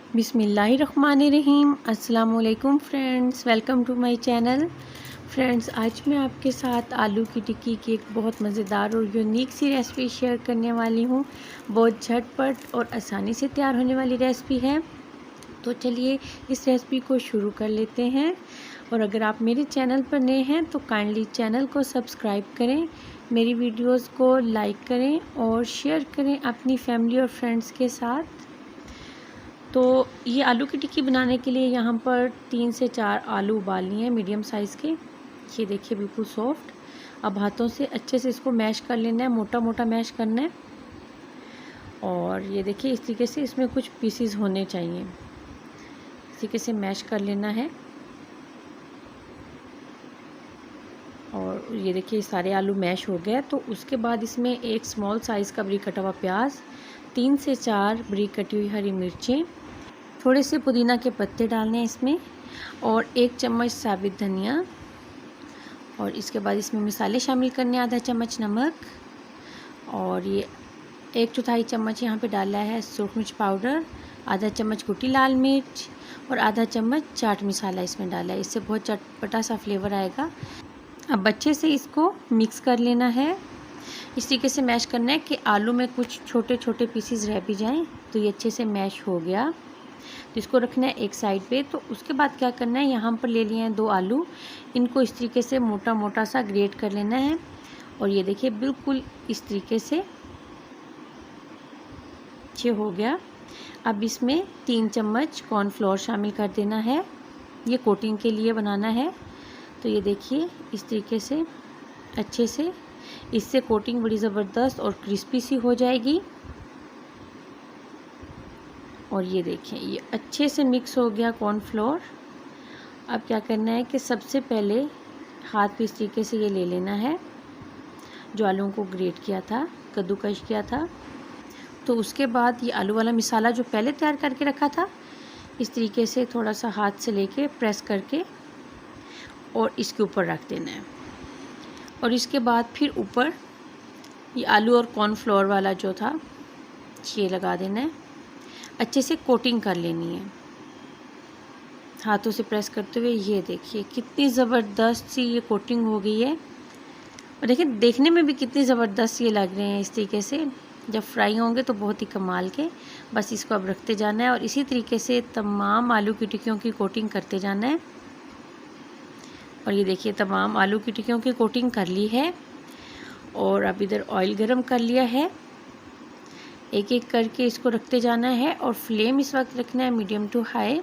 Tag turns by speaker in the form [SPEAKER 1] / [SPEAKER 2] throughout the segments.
[SPEAKER 1] बिस्मिल्लाहिर्रहमानिर्रहीम। अस्सलाम वालेकुम friends, welcome to my channel. Friends, आज मैं आपके साथ आलू की टिक्की की एक बहुत मज़ेदार और यूनिक सी रेसिपी शेयर करने वाली हूँ। बहुत झटपट और आसानी से तैयार होने वाली रेसिपी है। तो चलिए इस रेसिपी को शुरू कर लेते हैं। और अगर आप मेरे चैनल पर नए हैं तो काइंडली चैनल को सब्सक्राइब करें, मेरी वीडियोज़ को लाइक करें और शेयर करें अपनी फैमिली और फ्रेंड्स के साथ। तो ये आलू की टिक्की बनाने के लिए यहाँ पर 3 से 4 आलू उबालनी है मीडियम साइज़ के। ये देखिए बिल्कुल सॉफ्ट। अब हाथों से अच्छे से इसको मैश कर लेना है, मोटा मोटा मैश करना है। और ये देखिए इस तरीके से इसमें कुछ पीसेस होने चाहिए, इस तरीके से मैश कर लेना है। और ये देखिए सारे आलू मैश हो गए। तो उसके बाद इसमें एक स्मॉल साइज़ का बारीक कटा हुआ प्याज, 3 से 4 बारीक कटी हुई हरी मिर्चें, थोड़े से पुदीना के पत्ते डालने हैं इसमें, और 1 चम्मच साबित धनिया। और इसके बाद इसमें मसाले शामिल करने, आधा चम्मच नमक, और ये 1/4 चम्मच यहाँ पे डाला है सूरख मिर्च पाउडर, आधा चम्मच कुटी लाल मिर्च और आधा चम्मच चाट मसाला इसमें डाला है। इससे बहुत चटपटा सा फ्लेवर आएगा। अब अच्छे से इसको मिक्स कर लेना है। इस तरीके से मैश करना है कि आलू में कुछ छोटे छोटे पीसेस रह भी जाएं। तो ये अच्छे से मैश हो गया, तो इसको रखना है एक साइड पे। तो उसके बाद क्या करना है, यहाँ पर ले लिए हैं 2 आलू, इनको इस तरीके से मोटा मोटा सा ग्रेट कर लेना है। और ये देखिए बिल्कुल इस तरीके से ये हो गया। अब इसमें 3 चम्मच कॉर्नफ्लोर शामिल कर देना है, ये कोटिंग के लिए बनाना है। तो ये देखिए इस तरीके से अच्छे से, इससे कोटिंग बड़ी ज़बरदस्त और क्रिस्पी सी हो जाएगी। और ये देखें ये अच्छे से मिक्स हो गया कॉर्नफ्लोर। अब क्या करना है कि सबसे पहले हाथ पे इस तरीके से ये ले लेना है जो आलूओं को ग्रेट किया था, कद्दूकश किया था। तो उसके बाद ये आलू वाला मसाला जो पहले तैयार करके रखा था, इस तरीके से थोड़ा सा हाथ से लेके प्रेस करके और इसके ऊपर रख देना है। और इसके बाद फिर ऊपर ये आलू और कॉर्नफ्लोर वाला जो था ये लगा देना है। अच्छे से कोटिंग कर लेनी है हाथों से प्रेस करते हुए। ये देखिए कितनी ज़बरदस्त सी ये कोटिंग हो गई है। और देखिए देखने में भी कितनी ज़बरदस्त ये लग रहे हैं। इस तरीके से जब फ्राई होंगे तो बहुत ही कमाल के। बस इसको अब रखते जाना है और इसी तरीके से तमाम आलू की टिक्कियों की कोटिंग करते जाना है। और ये देखिए तमाम आलू की टिक्कियों की कोटिंग कर ली है। और अब इधर ऑयल गरम कर लिया है, एक एक करके इसको रखते जाना है। और फ्लेम इस वक्त रखना है मीडियम टू हाई।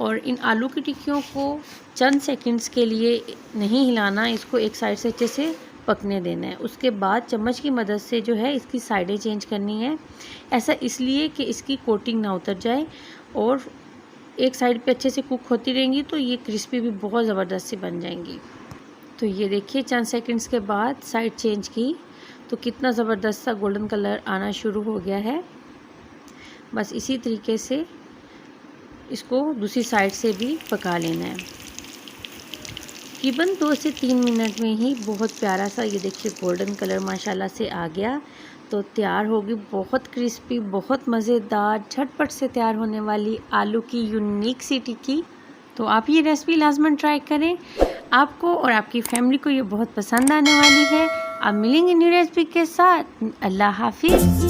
[SPEAKER 1] और इन आलू की टिक्कियों को चंद सेकंड्स के लिए नहीं हिलाना, इसको एक साइड से अच्छे से पकने देना है। उसके बाद चम्मच की मदद से जो है इसकी साइडें चेंज करनी है। ऐसा इसलिए कि इसकी कोटिंग ना उतर जाए और एक साइड पे अच्छे से कुक होती रहेंगी तो ये क्रिस्पी भी बहुत ज़बरदस्त सी बन जाएंगी। तो ये देखिए चंद सेकंड्स के बाद साइड चेंज की तो कितना ज़बरदस्त सा गोल्डन कलर आना शुरू हो गया है। बस इसी तरीके से इसको दूसरी साइड से भी पका लेना है। तकरीबन 2 से 3 मिनट में ही बहुत प्यारा सा ये देखिए गोल्डन कलर माशाल्लाह से आ गया। तो तैयार होगी बहुत क्रिस्पी, बहुत मज़ेदार, झटपट से तैयार होने वाली आलू की यूनिक सी टिक्की। तो आप ये रेसिपी लाजमन ट्राई करें, आपको और आपकी फैमिली को ये बहुत पसंद आने वाली है। आप मिलेंगे न्यू रेसिपी के साथ। अल्लाह हाफिज़।